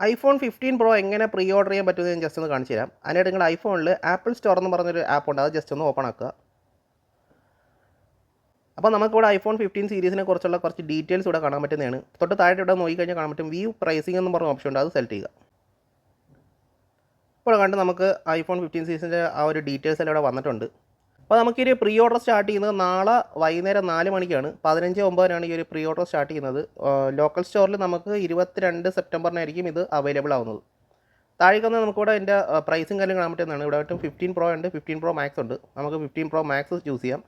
iPhone 15 Pro എങ്ങനെ pre order ചെയ്യാൻ പറ്റുമെന്ന് ഞാൻ ജസ്റ്റ് ഒന്ന് കാണിച്ചു തരാം. അതിനായിട്ട് നിങ്ങളുടെ ഐഫോണിൽ ആപ്പിൾ സ്റ്റോർ എന്ന് പറഞ്ഞൊരു ആപ്പ് ഉണ്ട്. അത് ജസ്റ്റ് ഒന്ന് ഓപ്പൺ ആക്കുക. അപ്പോൾ നമുക്കിവിടെ iPhone 15 സീരീസിനെ കുറിച്ചുള്ള കുറച്ച് ഡീറ്റെയിൽസ് ഇവിടെ കാണാൻ പറ്റുന്നതാണ്. തൊട്ട് താഴെ ഇവിടെ നോക്കിക്കഴിഞ്ഞാൽ കാണാൻ പറ്റും വ്യൂ പ്രൈസിംഗ് എന്ന് പറഞ്ഞ ഓപ്ഷൻ ഉണ്ട്. അത് സെലക്ട് ചെയ്യുക. ഇപ്പോൾ കണ്ട് നമുക്ക് iPhone 15 സീരീസിൻ്റെ ആ ഒരു ഡീറ്റെയിൽസ് എല്ലാം ഇവിടെ വന്നിട്ടുണ്ട്. അപ്പോൾ നമുക്ക് ഈ പ്രീ ഓർഡർ സ്റ്റാർട്ട് ചെയ്യുന്നത് നാളെ വൈകുന്നേരം 4 മണിക്കാണ്. 15/9 ഈ ഒരു പ്രീ ഓർഡർ സ്റ്റാർട്ട് ചെയ്യുന്നത്. ലോക്കൽ സ്റ്റോറിൽ നമുക്ക് 22 സെപ്റ്റംബറിനായിരിക്കും ഇത് അവൈലബിൾ ആവുന്നത്. താഴേക്ക് വന്നാൽ നമുക്കിവിടെ എൻ്റെ പ്രൈസും കാര്യം കാണാൻ പറ്റുന്നതാണ്. ഇവിടെ ആയിട്ടും 15 Pro ഉണ്ട്, 15 Pro Max ഉണ്ട്. നമുക്ക് 15 Pro Max ചൂസ് ചെയ്യാം.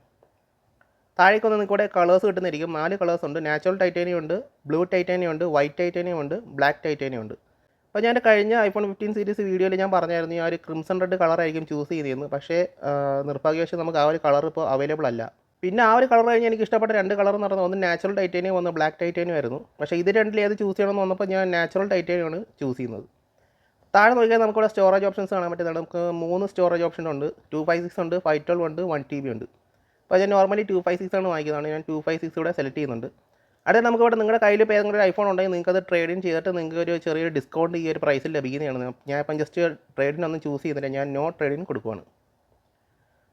താഴേക്ക് വന്ന് നിങ്ങൾക്ക് ഇവിടെ കളേഴ്സ് കിട്ടുന്നതായിരിക്കും. 4 കളേഴ്സ് ഉണ്ട്. നാച്ചുറൽ ടൈറ്റാനിയം ഉണ്ട്, ബ്ലൂ ടൈറ്റാനിയം ഉണ്ട്, വൈറ്റ് ടൈറ്റാനിയം ഉണ്ട്, ബ്ലാക്ക് ടൈറ്റാനിയം ഉണ്ട്. അപ്പോൾ ഞാൻ കഴിഞ്ഞ iPhone 15 സീരീസ് വീഡിയോയിൽ ഞാൻ പറഞ്ഞായിരുന്നു ആ ഒരു ക്രിംസൺ റെഡ് കളറായിരിക്കും ചൂസ് ചെയ്തതെന്ന്. പക്ഷേ നിർഭാഗ്യവശാൽ നമുക്ക് ആ ഒരു കളർ ഇപ്പോൾ അവൈലബിൾ അല്ല. പിന്നെ ആ ഒരു കളർ കഴിഞ്ഞ് എനിക്ക് ഇഷ്ടപ്പെട്ട 2 കളർ എന്ന് പറഞ്ഞാൽ ഒന്ന് നാച്ചുറൽ ടൈറ്റാനിയം, ഒന്ന് ബ്ലാക്ക് ടൈറ്റാനിയം ആയിരുന്നു. പക്ഷേ ഇത് രണ്ടിൽ ഏത് ചൂസ് ചെയ്യണമെന്ന് വന്നപ്പോൾ ഞാൻ നാച്ചുറൽ ടൈറ്റാനിയമാണ് ചൂസ് ചെയ്യുന്നത്. താഴെ നോക്കിയാൽ നമുക്കിവിടെ സ്റ്റോറേജ് ഓപ്ഷൻസ് കാണാൻ പറ്റുന്നതാണ്. നമുക്ക് 3 സ്റ്റോറേജ് ഓപ്ഷൻ ഉണ്ട്. 256 ഉണ്ട്, 512 ഉണ്ട്, 1 TB ഉണ്ട്. അപ്പോൾ ഞാൻ നോർമലി 256 ആണ് വാങ്ങിക്കുന്നതാണ്. ഞാൻ 256 ഇവിടെ സെലക്ട് ചെയ്യുന്നുണ്ട്. അടുത്ത നമുക്കിവിടെ നിങ്ങളുടെ കയ്യിൽ ഇപ്പോൾ ഏതെങ്കിലും ഒരു ഐഫോൺ ഉണ്ടെങ്കിൽ നിങ്ങൾക്ക് അത് ട്രേഡ് ഇൻ ചെയ്തിട്ട് നിങ്ങൾക്ക് ഒരു ചെറിയൊരു ഡിസ്കൗണ്ട് ഈ ഒരു പ്രൈസിൽ ലഭിക്കുന്നതാണ്. ഞാൻ ഇപ്പം ജസ്റ്റ് ട്രേഡിനൊന്നും ചൂസ് ചെയ്യുന്നില്ല, ഞാൻ നോ ട്രേഡ് ഇൻ കൊടുക്കുവാണ്.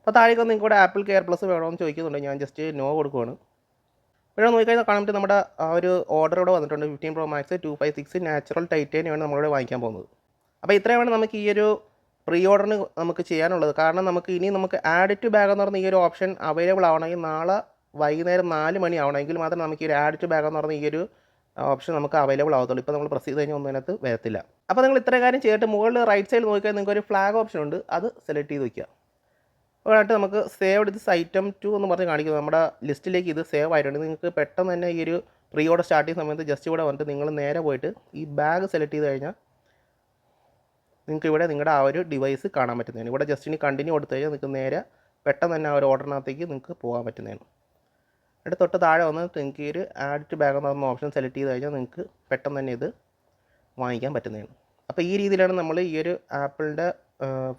അപ്പോൾ താഴേക്ക് നിങ്ങൾക്ക് ഇവിടെ ആപ്പിൾ കെയർ പ്ലസ് വേണമെന്ന് ചോദിക്കുന്നുണ്ട്. ഞാൻ ജസ്റ്റ് നോ കൊടുക്കുവാണ്. ഇവിടെ നോക്കിക്കഴിഞ്ഞാൽ കാണാൻ നമ്മുടെ ആ ഒരു ഓർഡർ ഇവിടെ വന്നിട്ടുണ്ട്. 15 Pro Max 256 നാച്ചുറൽ ടൈറ്റാനിയമാണ് നമ്മളിവിടെ വാങ്ങിക്കാൻ പോകുന്നത്. അപ്പോൾ ഇത്രയുമാണ് നമുക്ക് ഈ ഒരു പ്രീ ഓർഡറിന് നമുക്ക് ചെയ്യാനുള്ളത്. കാരണം നമുക്ക് ആഡ് ടു ബാഗ് എന്ന് പറഞ്ഞ ഈ ഒരു ഓപ്ഷൻ അവൈലബിൾ ആവണമെങ്കിൽ നാളെ വൈകുന്നേരം 4 മണി ആവണമെങ്കിൽ മാത്രം നമുക്ക് ഈ ഒരു ആഡ് ടു ബാഗ് എന്ന് പറഞ്ഞ ഈ ഒരു ഓപ്ഷൻ നമുക്ക് അവൈലബിൾ ആവത്തുള്ളൂ. ഇപ്പോൾ നമ്മൾ പ്രസ് ചെയ്ത് കഴിഞ്ഞാൽ ഒന്നും അതിനകത്ത് വരത്തില്ല. അപ്പോൾ നിങ്ങൾ ഇത്ര കാര്യം ചെയ്തിട്ട് മുകളിൽ റൈറ്റ് സൈഡിൽ നോക്കിയാൽ നിങ്ങൾക്ക് ഒരു ഫ്ലാഗ് ഓപ്ഷൻ ഉണ്ട്. അത് സെലക്ട് ചെയ്ത് വയ്ക്കുക. അതുകൊണ്ടായിട്ട് നമുക്ക് സേവ് ദിസ് ഐറ്റം 2 എന്ന് പറഞ്ഞ് കാണിക്കുന്നത് നമ്മുടെ ലിസ്റ്റിലേക്ക് ഇത് സേവ് ആയിട്ടുണ്ട്. നിങ്ങൾക്ക് പെട്ടെന്ന് തന്നെ ഈ ഒരു പ്രീ ഓർഡർ സ്റ്റാർട്ട് ചെയ്യുന്ന സമയത്ത് ജസ്റ്റ് ഇവിടെ വന്നിട്ട് നിങ്ങൾ നേരെ പോയിട്ട് ഈ ബാഗ് സെലക്ട് ചെയ്ത് കഴിഞ്ഞാൽ നിങ്ങൾക്ക് ഇവിടെ നിങ്ങളുടെ ആ ഒരു ഡിവൈസ് കാണാൻ പറ്റുന്നതാണ്. ഇവിടെ ജസ്റ്റ് ഇനി കണ്ടിന്യൂ കൊടുത്തു കഴിഞ്ഞാൽ നിങ്ങൾക്ക് നേരെ പെട്ടെന്ന് തന്നെ ആ ഒരു ഓർഡറിനകത്തേക്ക് നിങ്ങൾക്ക് പോകാൻ പറ്റുന്നതാണ്. എന്നിട്ട് തൊട്ട് താഴെ വന്നിട്ട് നിങ്ങൾക്ക് ഈ ഒരു ആഡ് ടു ബാഗ് എന്ന് പറഞ്ഞ ഓപ്ഷൻ സെലക്ട് ചെയ്ത് കഴിഞ്ഞാൽ നിങ്ങൾക്ക് പെട്ടെന്ന് തന്നെ ഇത് വാങ്ങിക്കാൻ പറ്റുന്നതാണ്. അപ്പോൾ ഈ രീതിയിലാണ് നമ്മൾ ഈ ഒരു ആപ്പിളിൻ്റെ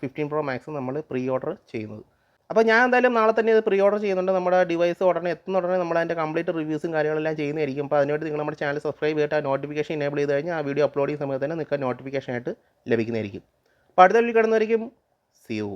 15 Pro Max നമ്മൾ പ്രീ ഓർഡർ ചെയ്യുന്നത്. അപ്പോൾ ഞാൻ എന്തായാലും നാളെ തന്നെ ഇത് പ്രീ ഓർഡർ ചെയ്യുന്നുണ്ട്. നമ്മുടെ ഡിവൈസ് ഉടനെ എത്തുന്ന ഉടനെ നമ്മൾ അതിൻ്റെ കംപ്ലീറ്റ് റിവ്യൂസും കാര്യങ്ങളെല്ലാം ചെയ്യുന്നതായിരിക്കും. അപ്പോൾ അതിനുവേണ്ടി നിങ്ങൾ നമ്മുടെ ചാനൽ സബ്സ്ക്രൈബ് ചെയ്തിട്ട് ആ നോട്ടിഫിക്കേഷൻ എനേബിൾ ചെയ്ത് കഴിഞ്ഞാൽ ആ വീഡിയോ അപ്ലോഡ് ചെയ്യുന്ന സമയത്ത് തന്നെ നിങ്ങൾക്ക് നോട്ടിഫിക്കേഷൻ ആയിട്ട് ലഭിക്കുന്നതായിരിക്കും. അപ്പോൾ അടുത്ത വീഡിയോ കാണുന്നതായിരിക്കും. See you.